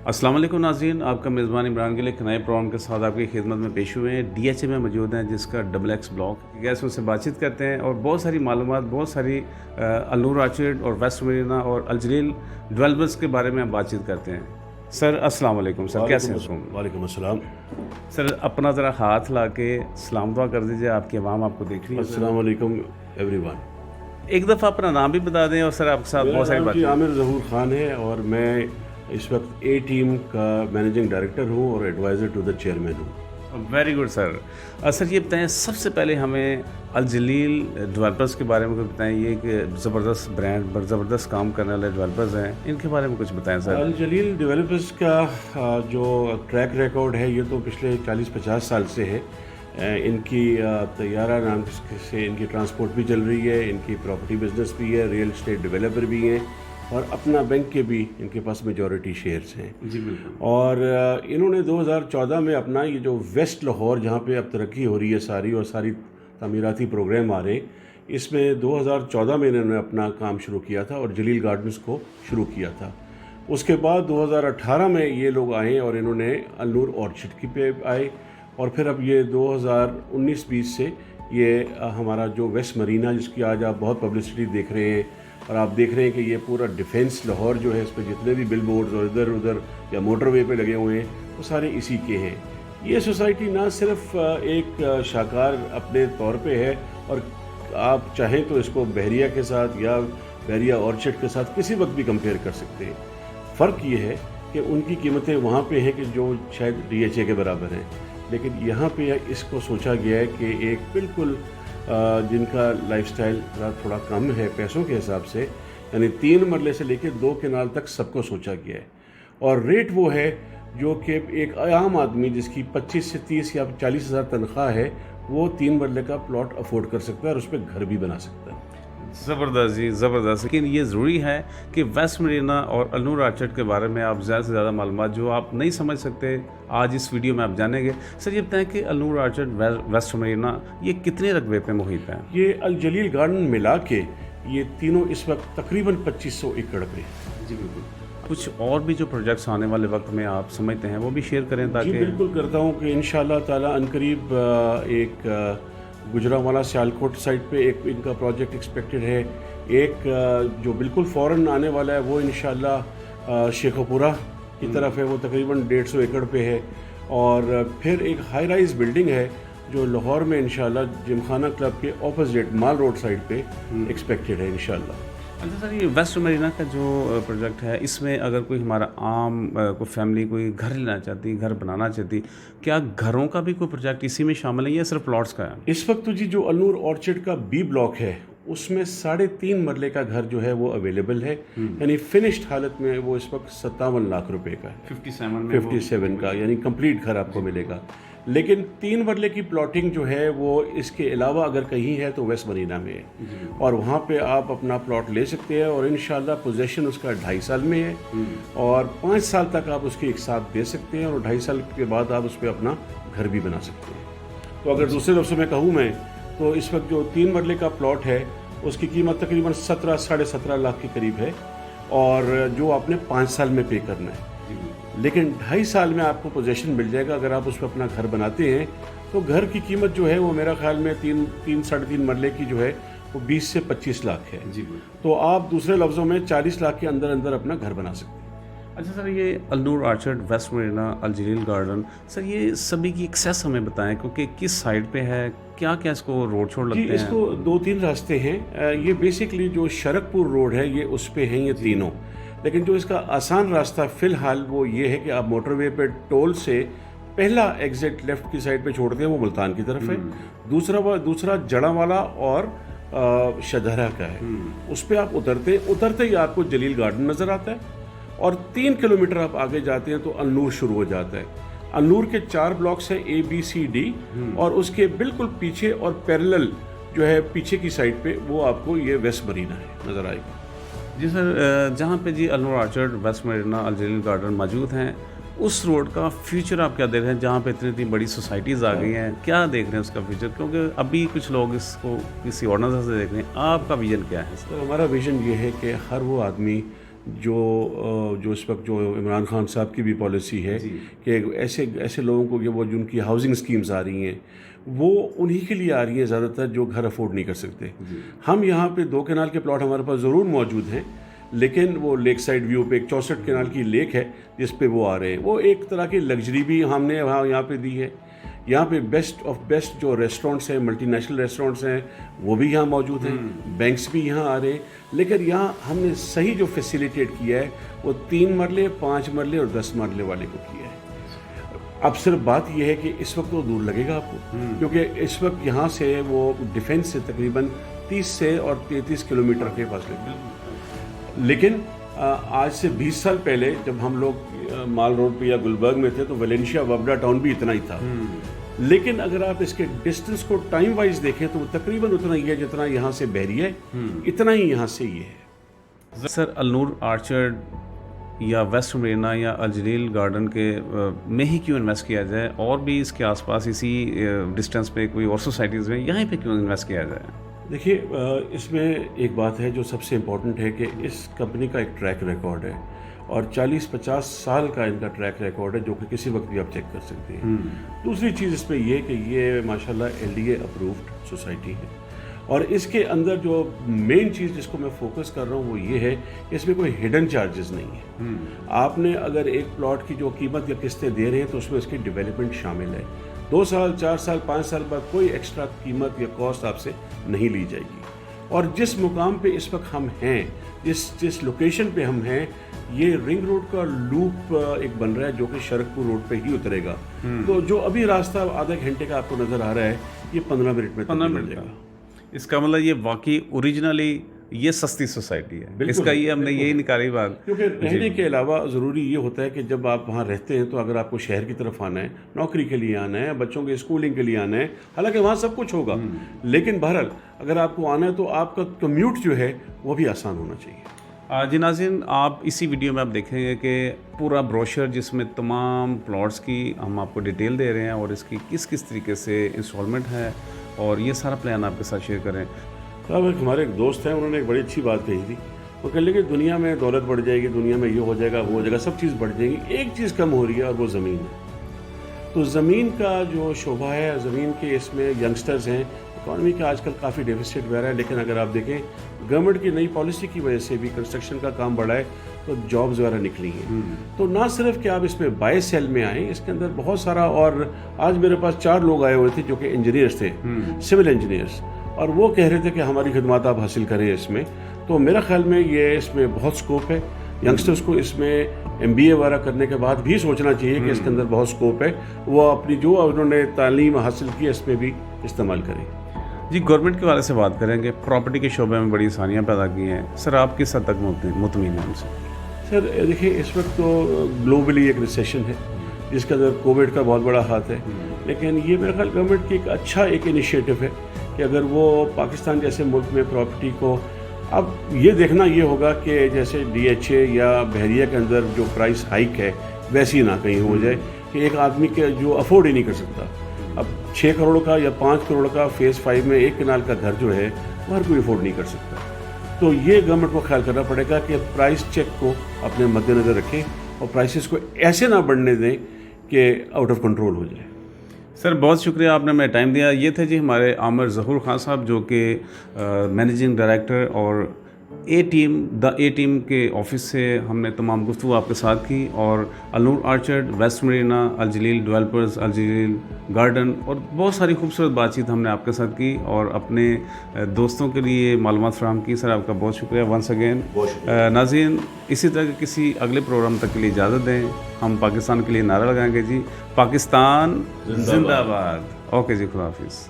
अस्सलाम वालेकुम नाज़रीन, आपका मेज़बान इमरान गिल एक नए प्रोग्राम के साथ आपकी खिदमत में पेश हुए हैं। DHA में मौजूद हैं, जिसका XX ब्लॉक गैस से बातचीत करते हैं और बहुत सारी मालूमात, बहुत सारी अल-नूर ऑर्चिड और वेस्ट मरीना और अल जलील डेवलपर्स के बारे में हम बातचीत करते हैं। सर अस्सलाम वालेकुम सर, कैसे हैं? वालेकुम अस्सलाम। सर अपना ज़रा हाथ ला के सलाम दुआ कर दीजिए, आपकी आवाम आपको देख रही है। अस्सलाम वालेकुम एवरीवन। एक दफ़ा अपना नाम भी बता दें और सर आपके साथ बहुत सारी बातें। आमिर ज़हूर ख़ान है और मैं इस वक्त ए टीम का मैनेजिंग डायरेक्टर हूँ और एडवाइज़र टू द चेयरमैन हूँ। Very good sir. सर ये बताएं, सबसे पहले हमें अल जलील डेवलपर्स के बारे में कुछ बताएं। ये एक ज़बरदस्त ब्रांड, ज़बरदस्त काम करने वाले डेवलपर्स हैं, इनके बारे में कुछ बताएं सर। अल जलील डेवलपर्स का जो ट्रैक रिकॉर्ड है ये तो पिछले 40-50 साल से है। इनकी तैयारा नाम से इनकी ट्रांसपोर्ट भी चल रही है, इनकी प्रॉपर्टी बिजनेस भी है, रियल एस्टेट डेवलपर भी हैं और अपना बैंक के भी इनके पास मेजॉरिटी शेयर्स हैं। जी बिल्कुल। और इन्होंने 2014 में अपना ये जो वेस्ट लाहौर जहाँ पे अब तरक्की हो रही है सारी और सारी तमीराती प्रोग्राम आ रहे हैं, इसमें 2014 में इन्होंने अपना काम शुरू किया था और जलील गार्डन्स को शुरू किया था। उसके बाद 2018 में ये लोग आए और इन्होंने अल-नूर ऑर्चिड की पे आए और फिर अब ये 2019-20 से ये हमारा जो वेस्ट मरीना, जिसकी आज आप बहुत पब्लिसिटी देख रहे हैं और आप देख रहे हैं कि ये पूरा डिफेंस लाहौर जो है, इस पर जितने भी बिल बोर्ड्स और इधर उधर या मोटरवे पे लगे हुए हैं वो सारे इसी के हैं। ये सोसाइटी ना सिर्फ एक शाकार अपने तौर पे है और आप चाहें तो इसको बहरिया के साथ या बहरिया ऑर्चिड के साथ किसी वक्त भी कंपेयर कर सकते हैं। फ़र्क ये है कि उनकी कीमतें वहाँ पे हैं कि जो शायद DHA के बराबर हैं, लेकिन यहाँ पे इसको सोचा गया है कि एक बिल्कुल जिनका लाइफस्टाइल थोड़ा कम है पैसों के हिसाब से, यानी 3 मरले से लेकर 2 कनाल तक सबको सोचा गया है। और रेट वो है जो कि एक आम आदमी जिसकी 25 से 30 या 40 हज़ार तनख्वाह है वो 3 मरले का प्लॉट अफोर्ड कर सकता है और उस पर घर भी बना सकता है। ज़बरदस्त जी, ज़बरदस्त। लेकिन ये ज़रूरी है कि वेस्ट मरीना और अल-नूर ऑर्चिड के बारे में आप ज़्यादा से ज़्यादा मालूमात जो आप नहीं समझ सकते आज इस वीडियो में आप जानेंगे। सर ये बताएं कि अल-नूर ऑर्चिड, वेस्ट मरीना, ये कितने रकबे पे मुहित है? ये अल जलील गार्डन मिला के ये तीनों इस वक्त तकरीबन 2500 एकड़ पे। जी बिल्कुल। कुछ और भी जो प्रोजेक्ट्स आने वाले वक्त में आप समझते हैं वो भी शेयर करें ताकि। जी बिल्कुल करता हूँ कि इंशाअल्लाह ताला अनकरीब एक गुजरांवाला सियालकोट साइड पे एक इनका प्रोजेक्ट एक्सपेक्टेड है। एक जो बिल्कुल फ़ौरन आने वाला है वो इंशाअल्लाह शेखोपुरा की तरफ है, वो तकरीबन 150 एकड़ पे है। और फिर एक हाई राइज़ बिल्डिंग है जो लाहौर में इंशाअल्लाह जिमखाना क्लब के ऑपोजिट माल रोड साइड पे एक्सपेक्टेड है इंशाअल्लाह। अच्छा सर, ये वेस्ट मरीना का जो प्रोजेक्ट है, इसमें अगर कोई हमारा आम कोई फैमिली कोई घर लेना चाहती, घर बनाना चाहती, क्या घरों का भी कोई प्रोजेक्ट इसी में शामिल है या सिर्फ प्लॉट्स का है? इस वक्त तो जी जो अल-नूर ऑर्चिड का B ब्लॉक है उसमें 3.5 मरले का घर जो है वो अवेलेबल है, यानी फिनिश्ड हालत में वो इस वक्त 57 लाख रुपए का है। 57 का, यानी कंप्लीट घर आपको मिलेगा। लेकिन 3 मरले की प्लॉटिंग जो है वो इसके अलावा अगर कहीं है तो वेस्ट मरीना में है और वहाँ पे आप अपना प्लॉट ले सकते हैं और इंशाल्लाह पोजेशन उसका 2.5 साल में है और 5 साल तक आप उसके एक साथ दे सकते हैं और 2.5 साल के बाद आप उस पर अपना घर भी बना सकते हैं। तो अगर दूसरे लफ्ज़ों में कहूँ मैं तो इस वक्त जो 3 मरले का प्लॉट है उसकी कीमत तकरीबन 17-17.5 लाख के करीब है और जो आपने 5 साल में पे करना है। लेकिन 2.5 साल में आपको पोजेशन मिल जाएगा। अगर आप उस पर अपना घर बनाते हैं तो घर की कीमत जो है वो मेरा ख्याल में 3-3.5 मरले की जो है वो 20 से 25 लाख है। जी। तो आप दूसरे लफ्ज़ों में 40 लाख के अंदर अंदर अपना घर बना सकते हैं। अच्छा सर, ये अल-नूर ऑर्चिड, वेस्ट मरीना, अल जलील गार्डन, सर ये सभी की एक्सेस हमें बताएं क्योंकि किस साइड पे है, क्या क्या इसको रोड छोड़ लगते हैं? इसको 2-3 रास्ते हैं। ये बेसिकली जो शरकपुर रोड है ये उस पे हैं ये तीनों, लेकिन जो इसका आसान रास्ता फ़िलहाल वो ये है कि आप मोटरवे पे टोल से पहला एग्जिट लेफ़्ट की साइड पे छोड़ते हैं वो मुल्तान की तरफ है, दूसरा जड़ावाला और शदहरा का है। उस पर आप उतरते ही आपको जलील गार्डन नज़र आता है और 3 किलोमीटर आप आगे जाते हैं तो अल-नूर शुरू हो जाता है। अल-नूर के 4 ब्लॉक्स हैं ABCD और उसके बिल्कुल पीछे और पैरेलल जो है पीछे की साइड पे वो आपको ये वेस्ट मरीना है नज़र आएगा। जी सर, जहाँ पे जी अल-नूर ऑर्चिड, वेस्ट मरीना, अल जलील गार्डन मौजूद हैं, उस रोड का फ्यूचर आप क्या देख रहे हैं? जहाँ पे इतनी बड़ी सोसाइटीज़ आ गई हैं, क्या देख रहे हैं उसका फ्यूचर? क्योंकि अभी कुछ लोग इसको किसी और नज़र से देख रहे हैं, आपका विजन क्या है? तो हमारा विजन ये है कि हर वो आदमी جو اس وقت جو عمران خان صاحب کی بھی پالیسی ہے کہ ایسے لوگوں کو کہ وہ جن کی ہاؤسنگ اسکیمز آ رہی ہیں وہ انہی کے لیے آ رہی ہیں زیادہ تر جو گھر افورڈ نہیں کر سکتے. ہم یہاں پہ 2 کنال کے پلاٹ ہمارے پاس ضرور موجود ہیں, لیکن وہ لیک سائڈ ویو پہ ایک 64 کنال کی لیک ہے جس پہ وہ آ رہے ہیں. وہ ایک طرح کی لگژری بھی ہم نے یہاں پہ دی ہے. یہاں پہ بیسٹ آف بیسٹ جو ریسٹورنٹس ہیں, ملٹی نیشنل ریسٹورنٹس ہیں, وہ بھی یہاں موجود ہیں. بینکس بھی یہاں آ رہے ہیں. لیکن یہاں ہم نے صحیح جو فیسیلیٹیٹ کیا ہے وہ 3 مرلے, 5 مرلے اور 10 مرلے والے کو کیا ہے. اب صرف بات یہ ہے کہ اس وقت وہ دور لگے گا آپ کو, کیونکہ اس وقت یہاں سے وہ ڈیفینس سے تقریباً 30 سے اور 33 کلومیٹر کے فاصلے پہ. لیکن آج سے 20 سال پہلے جب ہم لوگ مال روڈ پہ یا گلبرگ میں تھے تو ویلنشیا وابڈا ٹاؤن بھی اتنا ہی تھا. لیکن اگر آپ اس کے ڈسٹنس کو ٹائم وائز دیکھیں تو وہ تقریباً اتنا ہی ہے جتنا یہاں سے بحریہ ہے, اتنا ہی یہاں سے یہ ہے. سر, النور آرچرڈ یا ویسٹ مرینا یا الجلیل گارڈن کے میں ہی کیوں انویسٹ کیا جائے, اور بھی اس کے آس پاس اسی ڈسٹینس پہ کوئی اور سوسائٹیز میں یہیں پہ کیوں انویسٹ کیا جائے؟ دیکھیے, اس میں ایک بات ہے جو سب سے امپورٹنٹ ہے کہ اس کمپنی کا ایک ٹریک ریکارڈ ہے, اور 40-50 سال کا ان کا ٹریک ریکارڈ ہے جو کہ کسی وقت بھی آپ چیک کر سکتے ہیں. دوسری چیز اس میں یہ کہ یہ ماشاءاللہ LDA اپرووڈ سوسائٹی ہے, اور اس کے اندر جو مین چیز جس کو میں فوکس کر رہا ہوں وہ یہ ہے کہ اس میں کوئی ہڈن چارجز نہیں ہے. آپ نے اگر ایک پلاٹ کی جو قیمت یا قسطیں دے رہے ہیں تو اس میں اس کی ڈیولپمنٹ شامل ہے. 2 سال 4 سال 5 سال بعد کوئی ایکسٹرا قیمت یا کاسٹ آپ سے نہیں لی جائے گی. اور جس مقام پہ اس وقت ہم ہیں, جس لوکیشن پہ ہم ہیں, یہ رنگ روڈ کا لوپ ایک بن رہا ہے جو کہ شرکپور روڈ پہ ہی اترے گا. تو جو ابھی راستہ آدھے گھنٹے کا آپ کو نظر آ رہا ہے یہ 15 منٹ میں مل جائے گا. اس کا مطلب یہ واقعی اوریجنلی یہ سستی سوسائٹی ہے, اس کا یہ ہم نے یہی نکالی بات. کیونکہ رہنے کے علاوہ ضروری یہ ہوتا ہے کہ جب آپ وہاں رہتے ہیں تو اگر آپ کو شہر کی طرف آنا ہے, نوکری کے لیے آنا ہے, بچوں کے اسکولنگ کے لیے آنا ہے, حالانکہ وہاں سب کچھ ہوگا, لیکن بہرحال اگر آپ کو آنا ہے تو آپ کا کمیوٹ جو ہے وہ بھی آسان ہونا چاہیے. جی ناظرین, آپ اسی ویڈیو میں آپ دیکھیں گے کہ پورا بروشر جس میں تمام پلاٹس کی ہم آپ کو ڈیٹیل دے رہے ہیں اور اس کی کس طریقے سے انسٹالمنٹ ہے, اور یہ سارا پلان آپ کے ساتھ شیئر کریں. صاحب, ہمارے ایک دوست ہیں, انہوں نے ایک بڑی اچھی بات کہی تھی. وہ کہہ لیں کہ دنیا میں دولت بڑھ جائے گی, دنیا میں یہ ہو جائے گا, وہ ہو جائے گا, سب چیز بڑھ جائیں گی, ایک چیز کم ہو رہی ہے اور وہ زمین ہے. تو زمین کا جو شعبہ ہے, زمین کے اس میں ینگسٹرز ہیں, اکانومی کا آج کل کافی ڈیفیسٹ وغیرہ ہے, لیکن اگر آپ دیکھیں گورنمنٹ کی نئی پالیسی کی وجہ سے بھی کنسٹرکشن کا کام بڑھا ہے تو جابز وغیرہ نکلی ہیں. تو نہ صرف کہ آپ اس میں بائی سیل میں آئیں, اس کے اندر بہت سارا, اور آج میرے پاس 4 لوگ آئے ہوئے تھے جو کہ انجینئرس تھے, سول انجینئرس, اور وہ کہہ رہے تھے کہ ہماری خدمات آپ حاصل کریں اس میں. تو میرا خیال میں یہ اس میں بہت سکوپ ہے. ینگسٹرز کو اس میں MBA وغیرہ کرنے کے بعد بھی سوچنا چاہیے کہ اس کے اندر بہت سکوپ ہے, وہ اپنی جو انہوں نے تعلیم حاصل کی اس میں بھی استعمال کریں. جی, گورنمنٹ کے والے سے بات کریں گے, پراپرٹی کے شعبے میں بڑی آسانیاں پیدا کی ہیں. سر, آپ کس حد تک مطمئن ہیں ہم سے؟ سر دیکھیے, اس وقت تو گلوبلی ایک ریسیشن ہے جس کے اندر کووڈ کا بہت بڑا ہاتھ ہے, لیکن یہ میرا خیال گورنمنٹ کی ایک اچھا ایک انیشیٹو ہے کہ اگر وہ پاکستان جیسے ملک میں پراپرٹی کو, اب یہ دیکھنا یہ ہوگا کہ جیسے DHA یا بحریہ کے اندر جو پرائس ہائک ہے ویسی نہ کہیں ہو جائے کہ ایک آدمی کے جو افورڈ ہی نہیں کر سکتا. اب 6 کروڑ کا یا 5 کروڑ کا فیز 5 میں 1 کنال کا گھر جو ہے وہ ہر کوئی افورڈ نہیں کر سکتا. تو یہ گورنمنٹ کو خیال کرنا پڑے گا کہ پرائس چیک کو اپنے مد نظر رکھیں اور پرائسز کو ایسے نہ بڑھنے دیں کہ آؤٹ آف کنٹرول ہو جائے. سر, بہت شکریہ, آپ نے ہمیں ٹائم دیا. یہ تھے جی ہمارے عامر ظہور خان صاحب, جو کہ مینیجنگ ڈائریکٹر اور اے ٹیم کے آفس سے ہم نے تمام گفتگو آپ کے ساتھ کی, اور النور orchard, waste Merina, الجلیل developers, الجلیل garden, اور بہت ساری خوبصورت بات چیت ہم نے آپ کے ساتھ کی اور اپنے دوستوں کے لیے معلومات فراہم کی. سر, آپ کا بہت شکریہ ونس اگین. ناظرین, اسی طرح کے کسی اگلے پروگرام تک کے لیے اجازت دیں. ہم پاکستان کے لیے نعرہ لگائیں گے جی, پاکستان زندہ باد. اوکے جی, خدا حافظ.